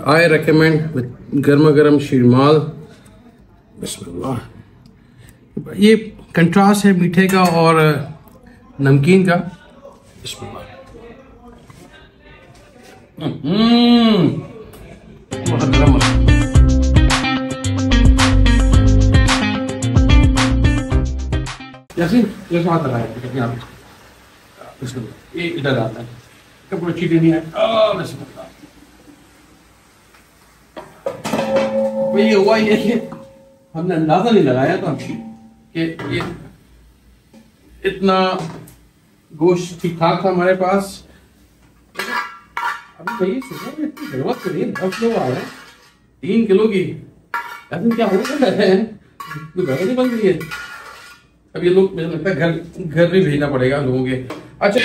I recommend गर्मा गर्म शीरमाल। बिस्मिल्लाह। ये कंट्रास्ट है मीठे का और नमकीन का। बिस्मिल्लाह। बहुत गर्म यासीन ये साथ लगाया ये इधर आता है कपड़े चीटे नहीं आए। ये हुआ ये कि हमने अंदाजा नहीं लगाया था कि ये इतना गोश्त ठीक ठाक था हमारे पास। अभी ये सोचा इतनी जरूरत तो नहीं, 10 लोग आ रहे हैं 3 किलो की। ऐसा क्या हो रहा है, तो घर नहीं बन रही है। अब ये लोग मुझे लगता है घर भी भेजना पड़ेगा लोगों के। अच्छा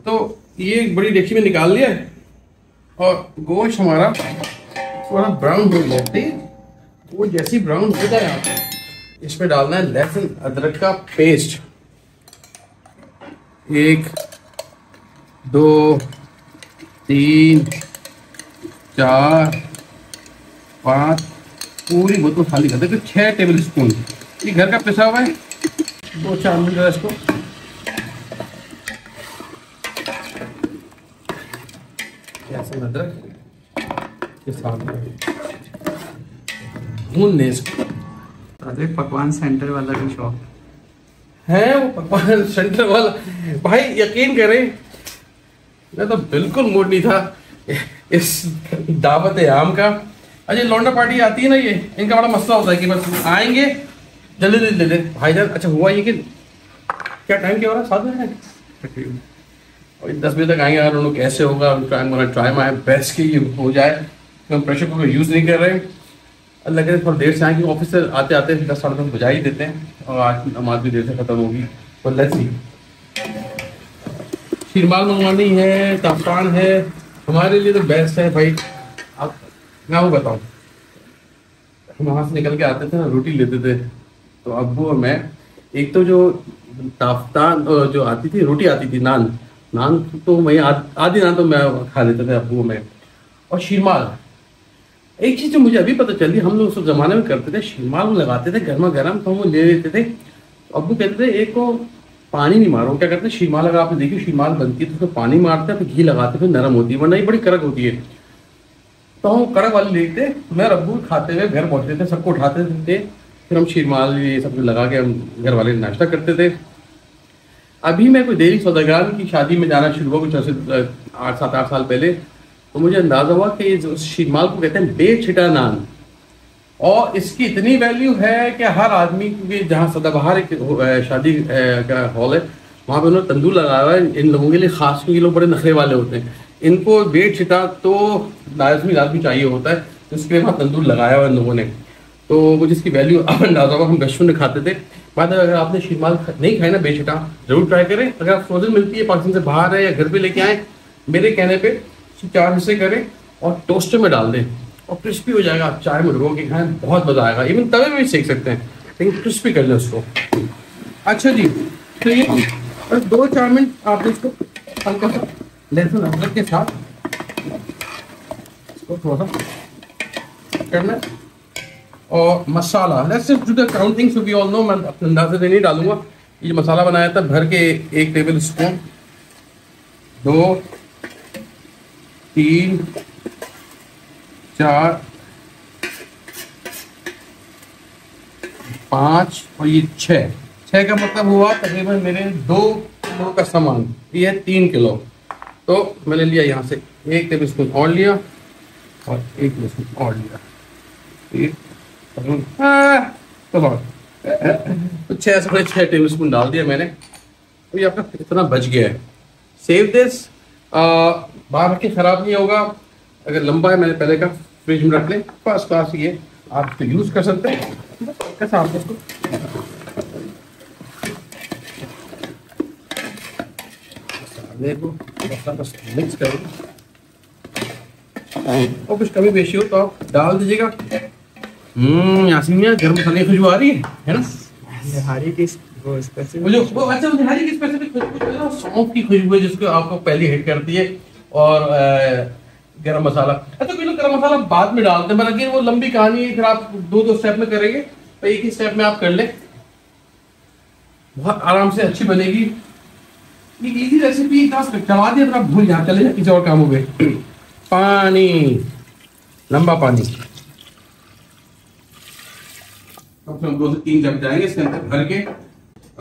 तो ये एक बड़ी डेक्ची में निकाल लिया है और गोश्त हमारा थोड़ा ब्राउन हो गया। ठीक, वो जैसी ब्राउन हो जाए इसमें डालना है लहसुन अदरक का पेस्ट। 1 2 3 4 5 पूरी बोतल खाली कर दे। 6 टेबल स्पून ये घर का पिसा हुआ है। 2-4 मिनट इसको लहसुन अदरक के साथ भून लें इसको। पकवान सेंटर वाला भी शॉप है, वो पकवान सेंटर वाला। भाई यकीन करें मैं तो बिल्कुल मूड नहीं था इस दावत आम का। अच्छा लौंडा पार्टी आती है ना, ये इनका बड़ा मसला होता है कि बस आएंगे जल्दी जल्दी दे भाईजान। अच्छा हुआ ये कि क्या टाइम क्या हो रहा है, 7 बजे और 10 बजे तक आएंगे। अगर उन लोग कैसे होगा, ट्राई माय बेस्ट कि ये हो जाए। हम प्रेशर कुकर यूज़ नहीं कर रहे। अल्लाह करे थोड़ा देर से आएंगे, ऑफिस से आते आते 10-10 बजा ही देते हैं और आज नमाज भी देर से ख़त्म होगी। तो लेट्स सी। शीरमाल मंगवानी है, ताफान है, हमारे लिए तो बेस्ट है भाई। आप मैं वो बताऊँ, हम वहाँ से निकल के आते थे ना, रोटी लेते थे तो अब्बू और मैं, एक तो जो ताफ्तान जो आती थी रोटी आती थी, नान तो मैं आधी नान तो मैं खा लेते थे अब्बू में। और शीरमाल एक चीज़ जो मुझे अभी पता चली, हम लोग उस ज़माने में करते थे, शीरमाल लगाते थे गर्मा गर्म तो वो ले लेते थे। अब्बू कहते थे एक को पानी नहीं मारो। क्या करते हैं, शीरमाल अगर आपने देखी शीरमाल बनती है तो उसमें पानी मारते हैं, फिर घी लगाते, फिर नरम होती है, वरना ये बड़ी कड़क होती है। तो हम कड़क वाली लेते, मैं अब्बू खाते हुए घर पहुँचते थे, सबको उठाते थे, फिर हम शीरमाल ये सब लगा के हम घर वाले नाश्ता करते थे। अभी मैं कोई डेली सौदागर की शादी में जाना शुरू हुआ कुछ ऐसे 7-8 साल पहले, तो मुझे अंदाज़ा हुआ कि इस शीरमाल को कहते हैं बेछिटा नान। और इसकी इतनी वैल्यू है कि हर आदमी, क्योंकि जहाँ सदाबहार एक शादी का हॉल है वहाँ पे उन्होंने तंदूर लगाया हुआ है इन लोगों के लिए ख़ास, क्योंकि लोग बड़े नखरे वाले होते हैं। इनको बेछिटा तो लाजमी चाहिए होता है, इसके लिए वहाँ तंदूर लगाया हुआ इन लोगों ने। तो वो जिसकी वैल्यू अब अंदाजा हुआ, हम बचपन में खाते थे। बाद में अगर आपने शीरमाल नहीं खाए ना बेछिटा, जरूर ट्राई करें। अगर आप फ्रोजन मिलती है पाकिस्तान से बाहर है या घर पे लेके आए, मेरे कहने पे 4 हिस्से करें और टोस्टर में डाल दें और क्रिस्पी हो जाएगा। आप चाय में डुबो के खाएं, बहुत मज़ा आएगा। इवन तवे में भी सेक सकते हैं, लेकिन क्रिस्पी कर लें उसको। अच्छा जी, तो ये 2-4 मिनट आपने इसको हल्का सा लहसुन अदरक के साथ इसको थोड़ा सा करना है। और मसाला, let's just do the counting so we all know. मैं अपने अंदाजे से नहीं डालूंगा। ये मसाला बनाया था भर के 1 टेबल स्पून, 2 3 4 5 और ये 6 का मतलब हुआ तकरीबन मेरे 2 किलो का सामान। ये है 3 किलो। तो मैंने लिया यहाँ से 1 टेबल स्पून और लिया और 1 टेबल स्पून और लिया। तो 6 टेबल स्पून डाल दिया मैंने। तो ये आपका इतना बच गया है। सेव दिस, बाहर रख के ख़राब नहीं होगा। अगर लंबा है, मैंने पहले का फ्रिज में रख लें, फर्स्ट क्लास ये आप इसको यूज़ कर सकते हैं। कैसा आप इसको बस मिक्स करें और कुछ कमी बेशी हो तो आप डाल दीजिएगा। यासीन गर्म मसाले की खुशबू आ रही है ना। निहारी की वो स्पेसिफिक निहारी की खुशबू है, सौंफ की खुशबू है जिसको आपको पहले हिट करती है। और गरम मसाला। अच्छा कोई लोग गरम मसाला बाद में डालते हैं, बल्कि वो लंबी कहानी है, फिर आप दो स्टेप में करेंगे, तो एक ही स्टेप में आप कर ले, बहुत आराम से अच्छी बनेगी। एक इजी रेसिपी चला दिया तो आप भूल जा, चले जा किसी और काम हो गए। पानी, लंबा पानी, हम 2 से 3 जग जाएंगे इसके अंदर भर के।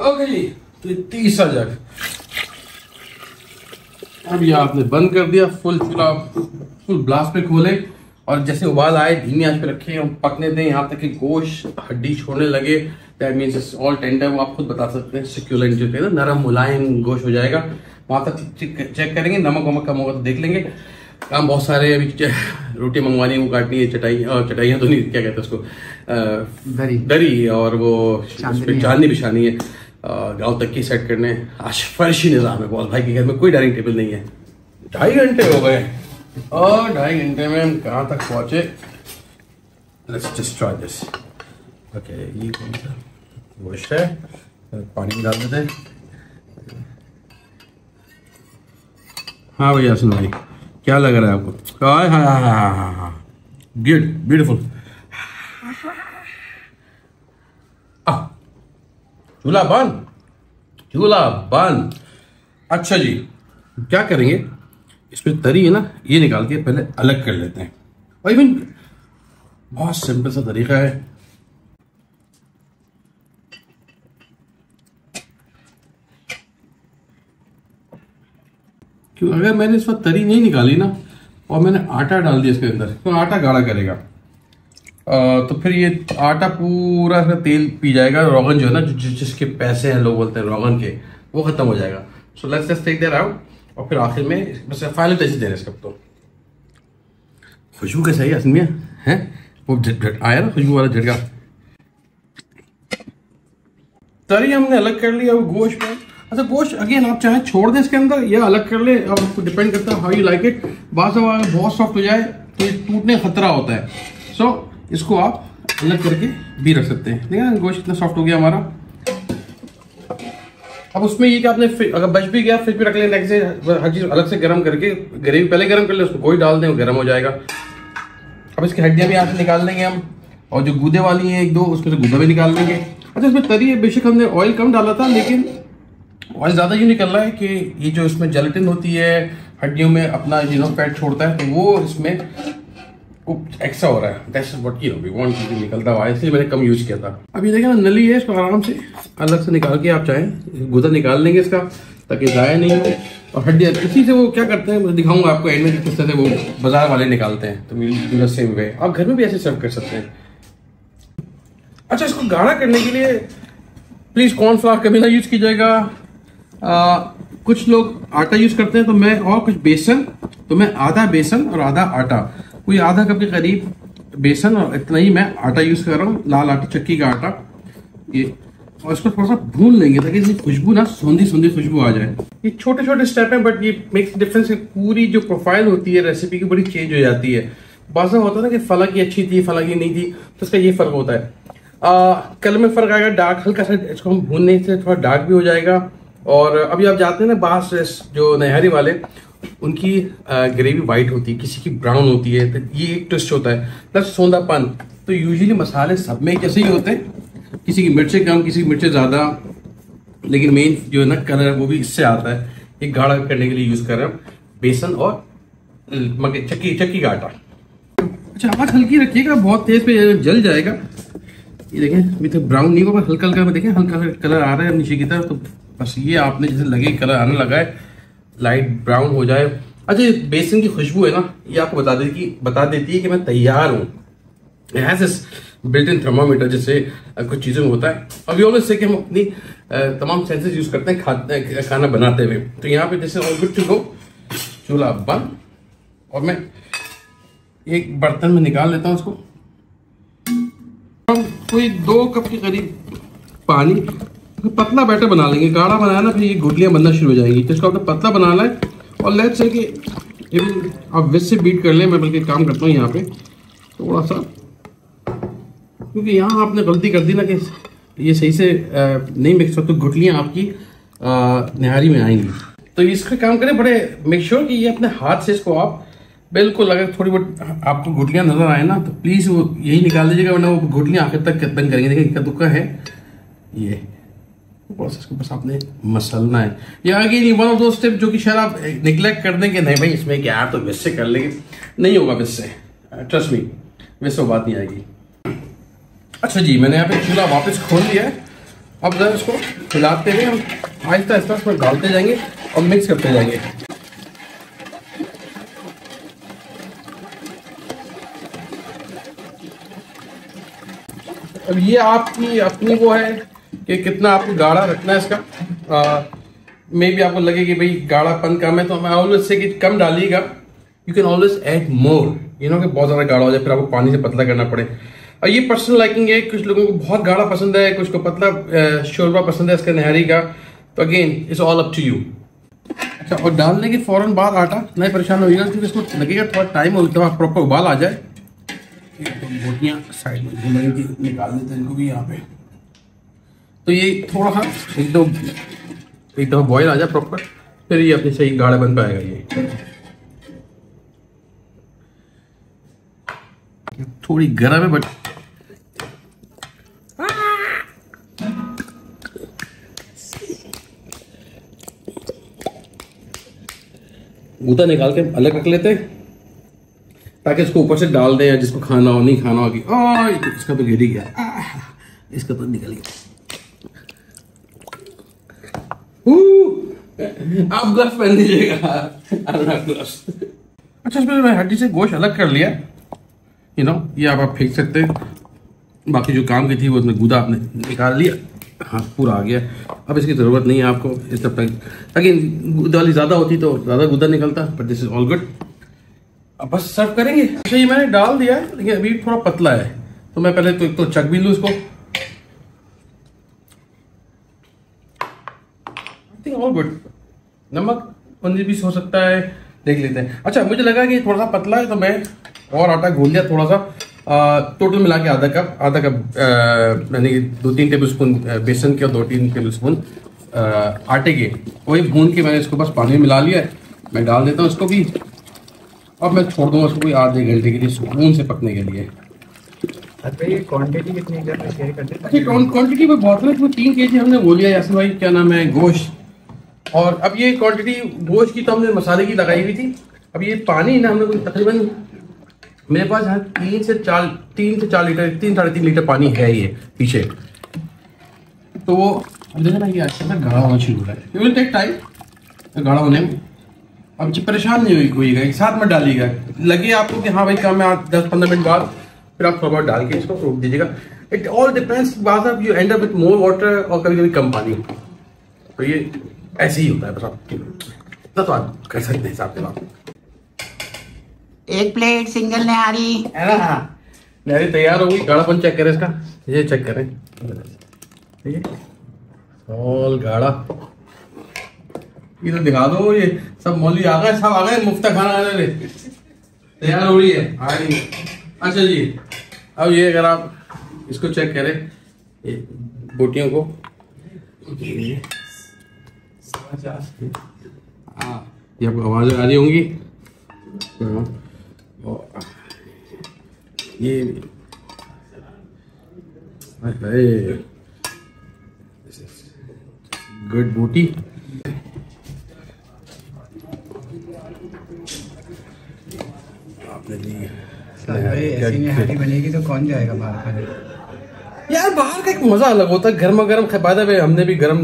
ओके जी, तो तीसरा जग अभी आपने बंद कर दिया, फुल चूल्हा फुल ब्लास्ट पे खोले और जैसे उबाल आए धीमी आंच पे रखे और पकने दें यहाँ तक कि गोश्त हड्डी छोड़ने लगे। That means it's all tender, वो आप खुद बता सकते हैं, सिक्योलेंट जो कहते हैं नरम मुलायम गोश्त हो जाएगा। वहां तक चेक करेंगे, नमक वमक कम होगा तो देख लेंगे। काम बहुत सारे, अभी रोटी मंगवानी, वो काटनी है, चटाइयाँ तो नहीं, क्या कहते हैं उसको, दरी और वो चांदनी बिछानी है, गांव तक की सेट करने। आज फर्शी निजाम है, बॉस भाई के घर में कोई डाइनिंग टेबल नहीं है। 2.5 घंटे हो गए और 2.5 घंटे में हम कहाँ तक पहुंचे। Let's just try this. Okay, ये कौन सा गोश्त है, पानी डाल देते हैं। हाँ भैया सुन भाई, क्या लग रहा है आपको? हाँ हाँ हाँ हाँ हाँ हाँ, गुड, ब्यूटीफुल। चूल्हा बंद, चूल्हा बंद। अच्छा जी, क्या करेंगे, इसमें तरी है ना, ये निकाल के पहले अलग कर लेते हैं। और इवन बहुत सिंपल सा तरीका है। क्यों, अगर मैंने इस वक्त तरी नहीं निकाली ना और मैंने आटा डाल दिया इसके अंदर, तो आटा गाढ़ा करेगा, तो फिर ये आटा पूरा तेल पी जाएगा। रोगन जो है ना, जिसके पैसे हैं, लोग बोलते हैं रोगन के, वो खत्म हो जाएगा। So let's just take that out और फिर आखिर में बस फाइनल टच देना इसका। तो खुशबू कैसा है असल में है, वो झट आया ना खुशबू वाला झटका। तरी हमने अलग कर लिया, वो गोश्त में। अच्छा गोश्त अगेन आप चाहे छोड़ दें इसके अंदर या अलग कर ले, अब आपको डिपेंड करता है हाउ यू लाइक इट। बहुत सॉफ्ट हो जाए तो ये टूटने का खतरा होता है। सो इसको आप अलग करके भी रख सकते हैं। देखा गोश्त कितना सॉफ्ट हो गया हमारा। अब उसमें ये कि आपने अगर बच भी गया फ्रिज पे रख लें, नेक्स्ट डे हर चीज अलग से गर्म करके, ग्रेवी पहले गर्म कर ले, उसको गोश्त डाल दें, वो गर्म हो जाएगा। अब इसकी हड्डियां भी यहाँ से निकाल लेंगे हम, और जो गूदे वाली हैं 1-2 उसमें से गूदा भी निकाल लेंगे। अच्छा इसमें तरी है, बेशक हमने ऑयल कम डाला था, लेकिन ऑयल ज़्यादा यूँ निकल रहा है कि ये जो इसमें जेलेटिन होती है हड्डियों में अपना फैट छोड़ता है, तो वो इसमें एक्स्ट्रा हो रहा है। That's what we want to निकलता हुआ, इसलिए मैंने कम यूज किया था। अब ये देखें ना, नली है, इसको आराम से अलग से निकाल के आप चाहें गुदा निकाल लेंगे इसका, ताकि ज़ाया नहीं हो। और हड्डियाँ इसी से वो क्या करते हैं, मैं दिखाऊंगा आपको एंड में किस तरह से वो बाजार वाले निकालते हैं। तो वील सेम वे आप घर में भी ऐसे सर्व कर सकते हैं। अच्छा इसको गाढ़ा करने के लिए प्लीज कॉर्नफ्लावर कभी ना यूज कीजिएगा। कुछ लोग आटा यूज करते हैं, तो मैं, और कुछ बेसन, तो मैं आधा बेसन और आधा आटा, कोई आधा कप के करीब बेसन और इतना ही मैं आटा यूज कर रहा हूँ, लाल आटा, चक्की का आटा ये। और इसको थोड़ा सा भून लेंगे ताकि इसकी खुशबू ना, सौंधी सौंधी खुशबू आ जाए। ये छोटे छोटे स्टेप हैं, बट ये मेक्स डिफरेंस। पूरी जो प्रोफाइल होती है रेसिपी की बड़ी चेंज हो जाती है। बाज़ होता है ना कि फला की अच्छी थी, फला की नहीं थी, तो इसका ये फर्क होता है। कलर में फर्क आएगा, डार्क हल्का सा, इसको हम भूनने से थोड़ा डार्क भी हो जाएगा। और अभी आप जाते हैं ना बास जो नहारी वाले, उनकी ग्रेवी वाइट होती है, किसी की ब्राउन होती है, तो ये एक ट्विस्ट होता है प्लस सौंधापन। तो यूजुअली मसाले सब में जैसे ही होते हैं, किसी की मिर्चें कम, किसी की मिर्चें ज़्यादा, लेकिन मेन जो है ना कलर वो भी इससे आता है। एक गाढ़ा करने के लिए यूज़ कर रहे हैं बेसन और चक्की का आटा। अच्छा आवाज़ हल्की रखिएगा, बहुत तेज पे जल जाएगा। ये देखें अभी तो ब्राउन नहीं होगा, हल्का हल्का देखें, हल्का कलर आ रहा है नीचे की तरफ। तो बस ये आपने जैसे लगे कलर आने लगा है, लाइट ब्राउन हो जाए। अच्छा ये बेसन की खुशबू है ना, ये आपको बता देती है कि मैं तैयार हूँ। बिल्ट इन थर्मामीटर जैसे कुछ चीज़ों में होता है। अभी ऑलवेज से कि हम अपनी तमाम सेंसेस यूज करते हैं खाना बनाते हुए। तो यहाँ पे जैसे ऑल गुड टू गो, चूल्हा बंद, और मैं एक बर्तन में निकाल लेता हूँ उसको। हम कोई 2 कप के करीब पानी, पतला बैटर बना लेंगे। गाढ़ा बनाना फिर ये गुठलियाँ बनना शुरू हो जाएंगी, तो इसको आपने पतला बनाना है। और लेट्स से कि आप विस्क से बीट कर लें, मैं बल्कि काम करता हूँ यहाँ पे थोड़ा सा, क्योंकि यहाँ आपने गलती कर दी ना कि ये सही से नहीं मिक्स हो, तो गुठलियाँ आपकी निहारी में आएंगी। तो इसका काम करें, बड़े मेक श्योर कि ये अपने हाथ से इसको आप बिल्कुल। अगर थोड़ी बहुत आपको गुठलियां नजर आए ना तो प्लीज वो यही निकाल दीजिएगा, वरना वो गुठलियां आखिर तक बंद करेंगे। देखिए इक्का दुक्का है ये प्रोसेस को बस आपने मसलना है। ये आगे नहीं वन ऑफ दो स्टेप जो कि शायद आप निग्लेक्ट कर देंगे, नहीं भाई इसमें क्या तो वैसे कर लेंगे, नहीं होगा वैसे, ट्रस्ट मी वैसे वो बात नहीं आएगी। अच्छा जी, मैंने यहाँ पे चूल्हा वापस खोल लिया है। अब जरा इसको हिलाते हुए हम आहिस्ता आहिस्ता इसमें डालते जाएंगे और मिक्स करते जाएंगे। अब ये आपकी अपनी वो है कि कितना आपको गाढ़ा रखना है इसका। मे भी आपको लगे कि भाई गाढ़ापन कम है तो मैं ऑलवेज से कि कम डालिएगा। You can always add more, you know कि बहुत ज़्यादा गाढ़ा हो जाए फिर आपको पानी से पतला करना पड़े। और ये पर्सनल लाइकिंग है, कुछ लोगों को बहुत गाढ़ा पसंद है, कुछ को पतला शोरबा पसंद है इसका नहरी का। तो again it's all up to you. अच्छा, और डालने के फौरन बाद आटा नहीं परेशान होइएगा, क्योंकि इसको लगेगा थोड़ा टाइम हो, तो प्रॉपर उबाल आ जाए। बोटियाँ साइड में घुमाएंगे, निकाल देते हैं इनको भी यहाँ पे। तो ये थोड़ा सा एकदम बॉयल आ जाए प्रॉपर, फिर ये अपने सही गाढ़ा बन पाएगा। ये थोड़ी गर्म है बट गूदा निकाल के अलग रख लेते हैं ताकि इसको ऊपर से डाल दें, या जिसको खाना हो नहीं खाना होगी। इसका तो गिर ही गया, इसका तो निकल गया। आप ग्लव्स पहन लीजिएगा। अच्छा, इसमें मैं हड्डी से गोश्त अलग कर लिया, यू नो, ये आप फेंक सकते हैं। बाकी जो काम की थी वो उसमें गूदा आपने निकाल लिया, हाँ पूरा आ गया। अब इसकी ज़रूरत नहीं है आपको इस तब तक। अगेन गूदा वाली ज़्यादा होती तो ज़्यादा गूदा निकलता, but this is all good. अब बस सर्व करेंगे। अच्छा, ये मैंने डाल दिया है लेकिन अभी थोड़ा पतला है, तो मैं पहले तो एक तो चख भी लूँ इसको। I think all good. नमक 19-20 हो सकता है, देख लेते हैं। अच्छा, मुझे लगा कि थोड़ा सा पतला है तो मैं और आटा घोल लिया थोड़ा सा। टोटल मिला के आधा कप यानी 2-3 टेबल स्पून बेसन के और 2-3 टेबल स्पून आटे के, वही भून के मैंने इसको बस पानी में मिला लिया है। मैं डाल देता हूँ इसको भी, अब मैं छोड़ दूंगा इसको कोई 8-9 घंटे के लिए सुकून से पकने के लिए। ये क्वांटिटी कितनी है शेयर करते हैं? अच्छा, क्वांटिटी में बहुत है, 3 kg हमने वो लिया यासिन भाई, क्या नाम है, गोश्त। और अब ये क्वांटिटी गोश्त की तो हमने मसाले की लगाई हुई थी। अब ये पानी ना हमने कोई तकरीबन, मेरे पास यहाँ 3 से 4 लीटर, 3-3.5 लीटर पानी है ये पीछे। तो वो अब देखो ना, ये अच्छा सा गाढ़ा होना शुरू हो रहा है। इट विल टेक टाइम गाढ़ा होने में। अब परेशान नहीं होइएगा, एक साथ में डालिएगा। लगे आपको कि हाँ भाई काम है, 10-15 मिनट बाद फिर आप थोड़ा बहुत डाल के इसको रोक दीजिएगा। इट ऑल डिपेंड्स, बाद of you and up with more water और कभी कभी कम पानी। तो ये ऐसे ही होता है, बस आप इतना तो आप कर सकते हैं हिसाब के बाद। एक प्लेट सिंगल नहारी है ना। हाँ, नहरी तैयार हो गई। गाढ़ापन चेक करें इसका, ये चेक करें, ठीक है, ऑल गाढ़ा। ये तो दिखा दो, ये सब मौली आ गए, सब आ गए, मुफ्ता खाना आने तैयार हो रही है, आ रही है। अच्छा जी, अब ये अगर आप इसको चेक करें, ये बोटियों को, हाँ ये आपको आवाज आ रही होंगी। ये गुड बोटी। आपने दी ऐसी नहारी बनेगी तो कौन जाएगा बाहर खाने? यार बाहर का एक मजा अलग होता है, गर्मा गर्म। बाय द वे हमने भी गर्म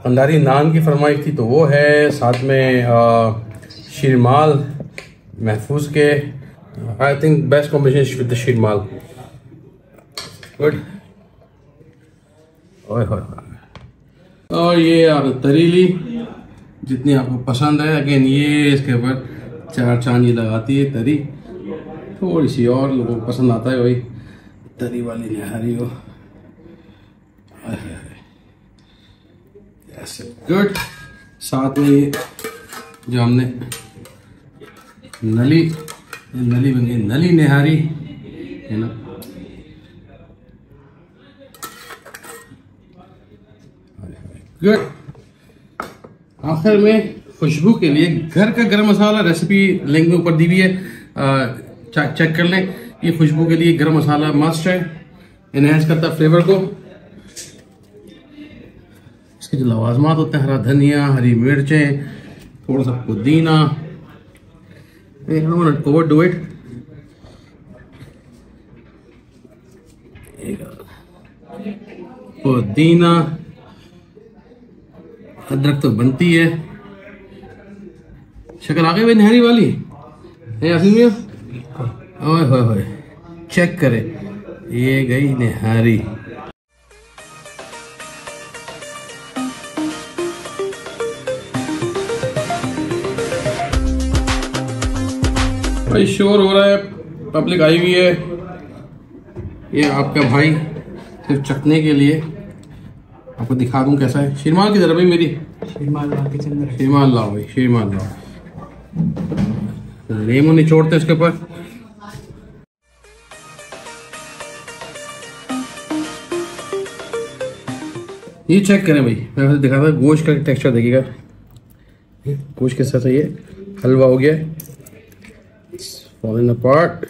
अंदारी नान की फरमाइश थी, तो वो है साथ में शीरमाल महफूज के। I think best combination with the sheermal, good. और ये आपने तरी ली जितनी आपको पसंद है। अगेन ये इसके ऊपर 4 चांदी लगाती है तरी, थोड़ी सी और लोगों को पसंद आता है वही तरी वाली नहारी हो। गुड। साथ में ये जो हमने नली बन गई, नली निहारी है ना। गुड। आखिर में खुशबू के लिए घर का गरम मसाला, रेसिपी लिंक में ऊपर दी हुई है, चेक कर लें। ये खुशबू के लिए गरम मसाला मस्ट है, इनहेंस करता है फ्लेवर को। इसके जो लवाजमात होते हैं, हरा धनिया, हरी मिर्चें, थोड़ा सा पुदीना, ओवर डू इट। पुदीना, अदरक तो बनती है। शक्ल आ गई भाई नहरी वाली है यासीन मियां। ओए होए होए, चेक करे, ये गई निहारी। भाई शोर हो रहा है, पब्लिक आई हुई है। ये आपका भाई सिर्फ चखने के लिए, आपको दिखा दूं कैसा है। शीरमाल किधर है भाई मेरी? शीरमाल लाओ भाई, शीरमाल लाओ। लेमन निचोड़ते इसके ऊपर। ये चेक करें भाई, मैं आपको दिखा था गोश्त का टेक्सचर देखिएगा। गोश्त के साथ ये हलवा हो गया, फॉलिंग अपार्ट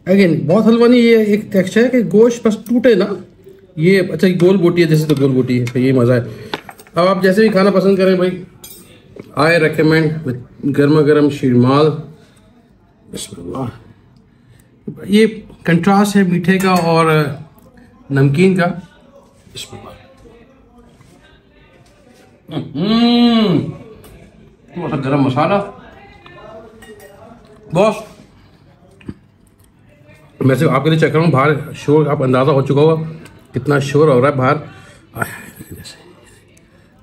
अगेन। बहुत हलवा नहीं, ये एक टेक्सचर है कि गोश्त बस टूटे ना। ये अच्छा, गोल बोटी है जैसे, तो गोल बोटी है, तो ये मज़ा है। अब आप जैसे भी खाना पसंद करें भाई, आई रेकमेंड गर्मा गर्म शीरमाल। बिस्मिल्लाह। ये कंट्रास्ट है मीठे का और नमकीन का। बिस्मिल्लाह। थोड़ा सा गरम मसाला बॉस। मैं सिर्फ आपके लिए चेक कर रहा हूँ, बाहर शोर आप अंदाजा हो चुका होगा कितना शोर हो रहा है बाहर।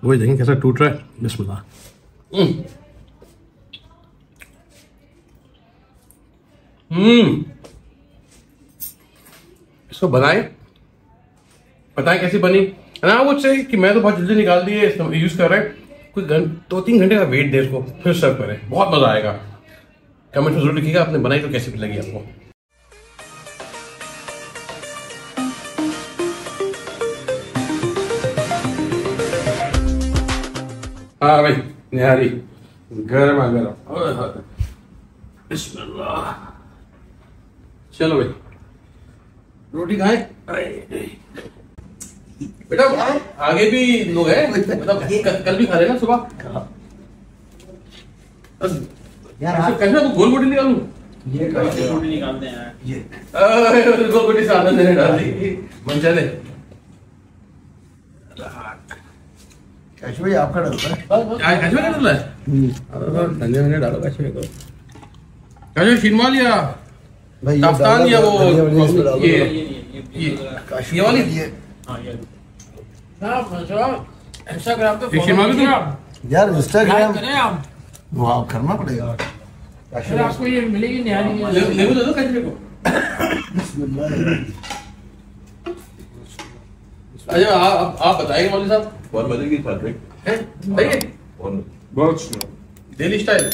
वो देखें कैसा टूट रहा है। बिस्मिल्लाह। इसको बनाए, बताएं कैसी बनी। ना वो चाहिए कि मैं तो बहुत जल्दी निकाल दिए, इसको यूज कर रहे हैं। कोई 2-3 घंटे का वेट दे, इसको फिर सर्व करें, बहुत मजा आएगा। कमेंट में जरूर लिखिएगा आपने बनाई तो कैसी लगी आपको। हाँ भाई निहारी गरमा गरम। बिस्मिल्लाह। चलो भाई रोटी खाएं। बेटा आगे भी लोग हैं, मतलब कल भी खा रहे ना सुबह। यार कैसे तो गोल बोटी निकालूं? ये रोटी निकालते हैं ये। गोल बोटी साथ में डाल दी मन चले। कैशवे आपका डालता है? कैशवे का डालता है? धनिया वनिया डालो कैशवे को। कैशवे शीरमाल या कफ्तान या वो ये वाली? इंस्टाग्राम पे यार, इंस्टाग्राम वो आप करना पड़ेगा। आपको ये मिलेगी निहारी। लेमन दे दो कैशवे को। अच्छा आप बताइए मौलवी साहब। बहुत मजे की बात है, बहुत डेली स्टाइल।